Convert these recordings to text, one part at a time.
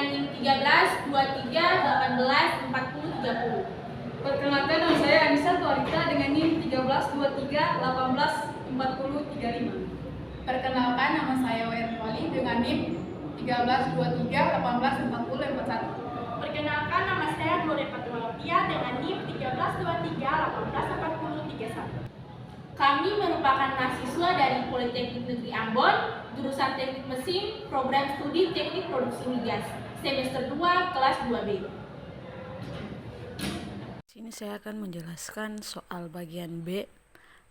dengan NIM 13, 23, 18, 40, 30. Perkenalkan, nama saya Anissa Tuarita dengan NIM 13, 23, 18, 40, 35. Perkenalkan, nama saya Wen Wali dengan NIM 13, 23, 18, 40, 41. Perkenalkan, nama saya Gloria Fatmawati dengan NIM 13, 23, 18, 40, 31. Kami merupakan mahasiswa dari Politeknik Negeri Ambon, jurusan Teknik Mesin, program studi Teknik Produksi Migas, semester 2, kelas 2B. Sini saya akan menjelaskan soal bagian B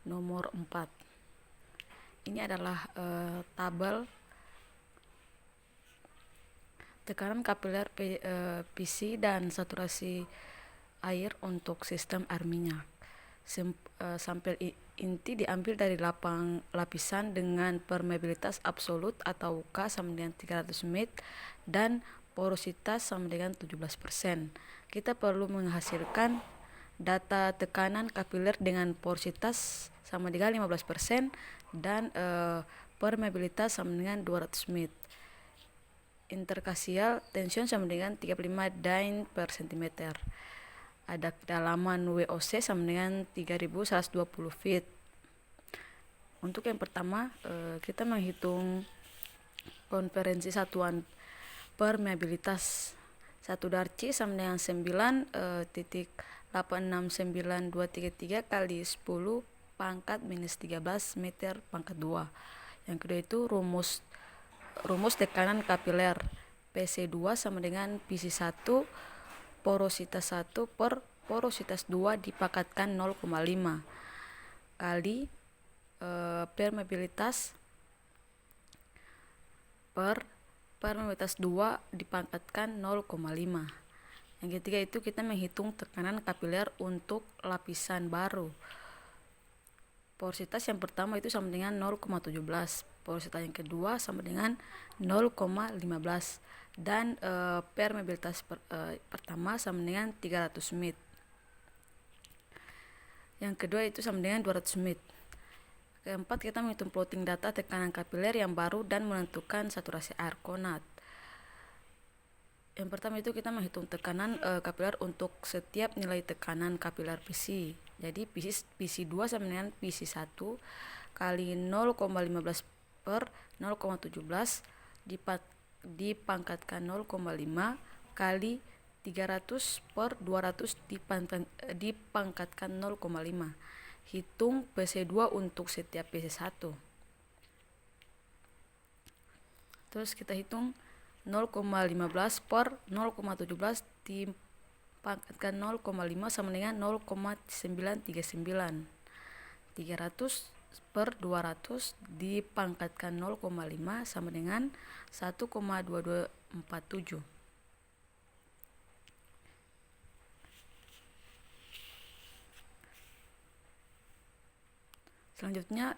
nomor 4. Ini adalah tabel tekanan kapiler PC dan saturasi air untuk sistem air minyak. Sampel inti diambil dari lapisan dengan permeabilitas absolut atau K sama dengan 300 ml dan porositas sama dengan 17%. Kita perlu menghasilkan data tekanan kapiler dengan porositas sama dengan 15% dan permeabilitas sama dengan 200 ml. Intercasial tension sama dengan 35 dyne per cm. Ada kedalaman WOC sama dengan 3120 feet. Untuk yang pertama, kita menghitung konferensi satuan permeabilitas. 1 darci sama dengan 9.869233 kali 10 pangkat minus 13 meter pangkat 2. Yang kedua itu rumus tekanan kapiler. PC2 sama dengan PC1 porositas 1 per porositas 2 dipangkatkan 0,5 kali permeabilitas per permeabilitas 2 dipangkatkan 0,5. Yang ketiga itu kita menghitung tekanan kapiler untuk lapisan baru. Porositas yang pertama itu sama dengan 0,17, porositas yang kedua sama dengan 0,15 dan permeabilitas pertama sama dengan 300 ml. Yang kedua itu sama dengan 200 ml. Keempat, kita menghitung plotting data tekanan kapiler yang baru dan menentukan saturasi air konat. Yang pertama itu kita menghitung tekanan kapiler untuk setiap nilai tekanan kapiler PC. Jadi PC2 sama dengan PC1 kali 0,15 per 0,17 dipangkatkan 0,5 kali 300 per 200 dipangkatkan 0,5. Hitung PC2 untuk setiap PC1. Terus kita hitung 0,15 per 0,17 dipangkatkan 0,5 sama dengan 0,939. 300 per 200 dipangkatkan 0,5 sama dengan 1,2247. Selanjutnya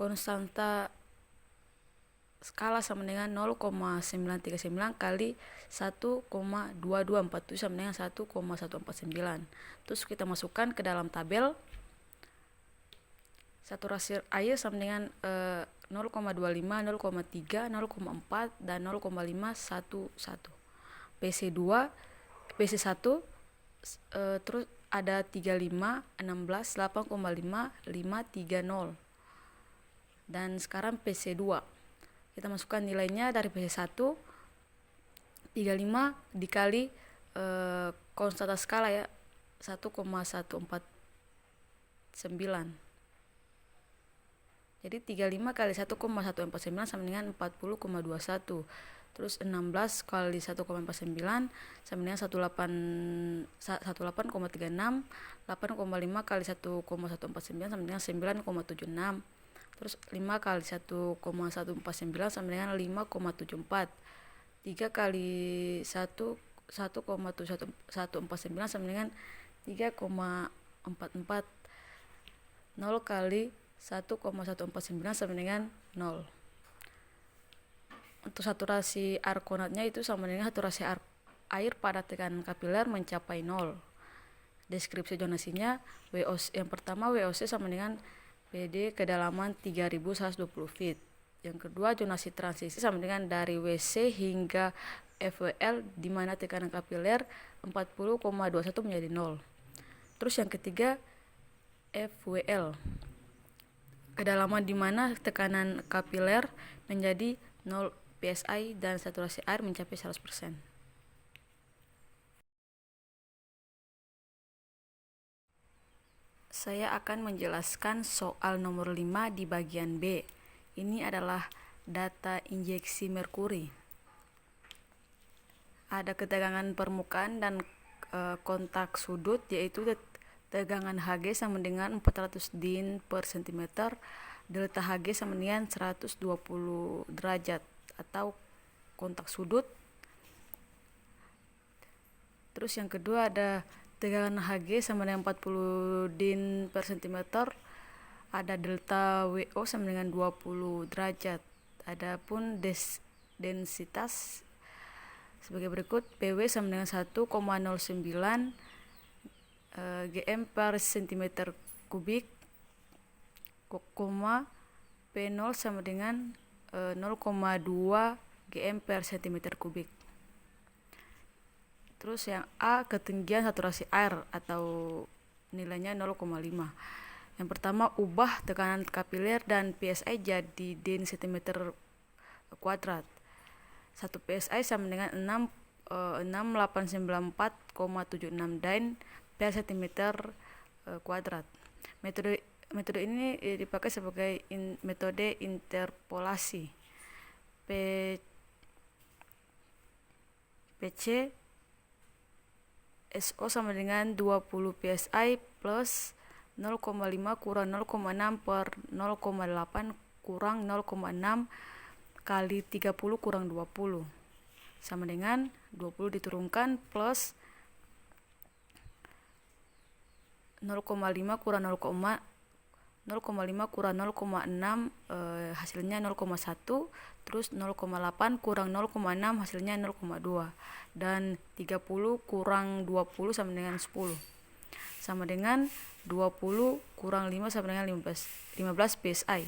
konstanta skala sama dengan 0,939 kali 1,2247 sama dengan 1,149. Terus kita masukkan ke dalam tabel. Saturasi air sama dengan 0,25, 0,3, 0,4 dan 0,511. PC2, PC1 terus ada 35, 16, 8,5, 530. Dan sekarang PC2. Kita masukkan nilainya dari PC1 35 dikali konstanta skala ya 1,149. Jadi 35 kali 1,149 sama dengan 40,21. Terus 16 kali 1,49 sama dengan 18,36. 8,5 kali 1,149 sama dengan 9,76. Terus 5 kali 1,149 sama dengan 5,74. 3 kali 1,149 sama dengan 3,44. 0 kali 1,149 sama dengan 0. Untuk saturasi air konatnya itu sama dengan saturasi air pada tekanan kapiler mencapai 0. Deskripsi zonasinya yang pertama WOC sama dengan PD kedalaman 3120 feet. Yang kedua, zonasi transisi sama dengan dari WC hingga FWL di mana tekanan kapiler 40,21 menjadi 0. Terus yang ketiga, FWL, kedalaman di mana tekanan kapiler menjadi 0 PSI dan saturasi air mencapai 100%. Saya akan menjelaskan soal nomor 5 di bagian B. Ini adalah data injeksi merkuri. Ada ketegangan permukaan dan kontak sudut, yaitu tegangan Hg sama dengan 400 din per cm, delta Hg sama dengan 120 derajat atau kontak sudut. Terus yang kedua ada tegangan Hg sama dengan 40 din per cm, ada delta WO sama dengan 20 derajat. Adapun densitas sebagai berikut: PW sama dengan 1,09 gm per cm kubik, P0 sama dengan 0,2 gm per cm kubik. Terus yang A, ketinggian saturasi air atau nilainya 0,5. Yang pertama, ubah tekanan kapiler dan PSI jadi din cm kuadrat. 1 PSI sama dengan 6894,76 din per cm kuadrat. Metode ini dipakai sebagai metode interpolasi. PC SO sama dengan 20 PSI plus 0,5 kurang 0,6 per 0,8 kurang 0,6 kali 30 kurang 20 sama dengan 20 diturunkan plus 0,5 kurang 0,5 kurang 0,6 hasilnya 0,1, terus 0,8 kurang 0,6 hasilnya 0,2, dan 30 kurang 20 sama dengan 10 sama dengan 20 kurang 5 sama dengan 15 PSI.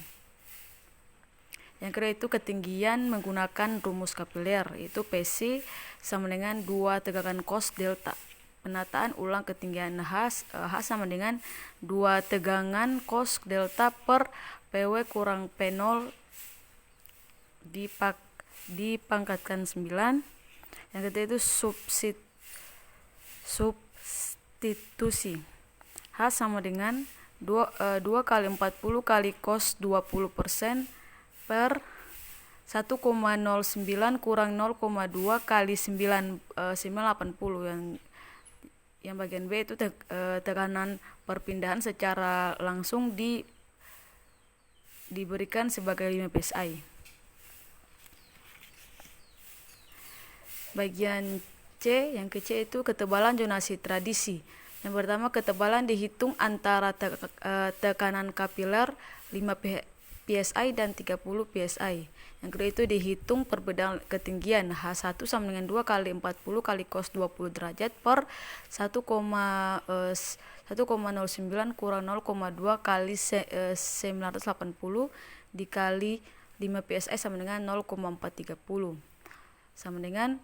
Yang kedua itu ketinggian menggunakan rumus kapiler, yaitu PC sama dengan 2 tegangan cos delta. Penataan ulang ketinggian H sama dengan 2 tegangan cos delta per PW kurang P0 dipangkatkan 9. Yang ketiga itu substitusi. H sama dengan 2 kali 40 kali cos 20% per 1,09 kurang 0,2 kali 980. Yang bagian B itu tekanan perpindahan secara langsung diberikan sebagai 5 PSI. Bagian C, yang ke C itu ketebalan zonasi tradisi. Yang pertama, ketebalan dihitung antara tekanan kapiler 5 PSI dan 30 PSI. Yang kedua itu dihitung perbedaan ketinggian H1 sama dengan 2 kali 40 kali cos 20 derajat per 1,09 kurang 0,2 kali 980 dikali 5 PSI sama dengan 0,430 sama dengan,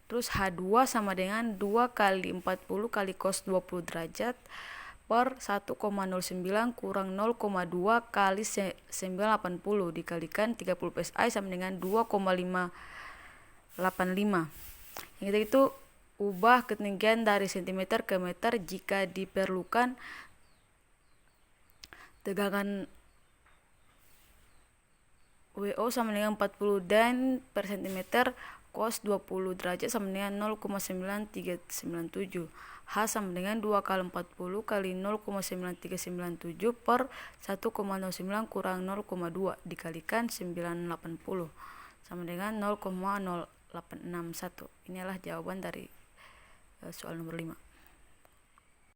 terus H2 sama dengan 2 kali 40 kali cos 20 derajat per 1,09 kurang 0,2 kali 980 dikalikan 30 PSI sama dengan 2,585. Yang ketiga itu ubah ketinggian dari cm ke meter jika diperlukan. Tegangan WO sama dengan 40 din per cm, cos 20 derajat sama dengan 0,9397. H sama dengan 2 kali 40 kali 0,9397 per 1,09 kurang 0,2 dikalikan 980 sama dengan 0,0861. Inilah jawaban dari soal nomor 5.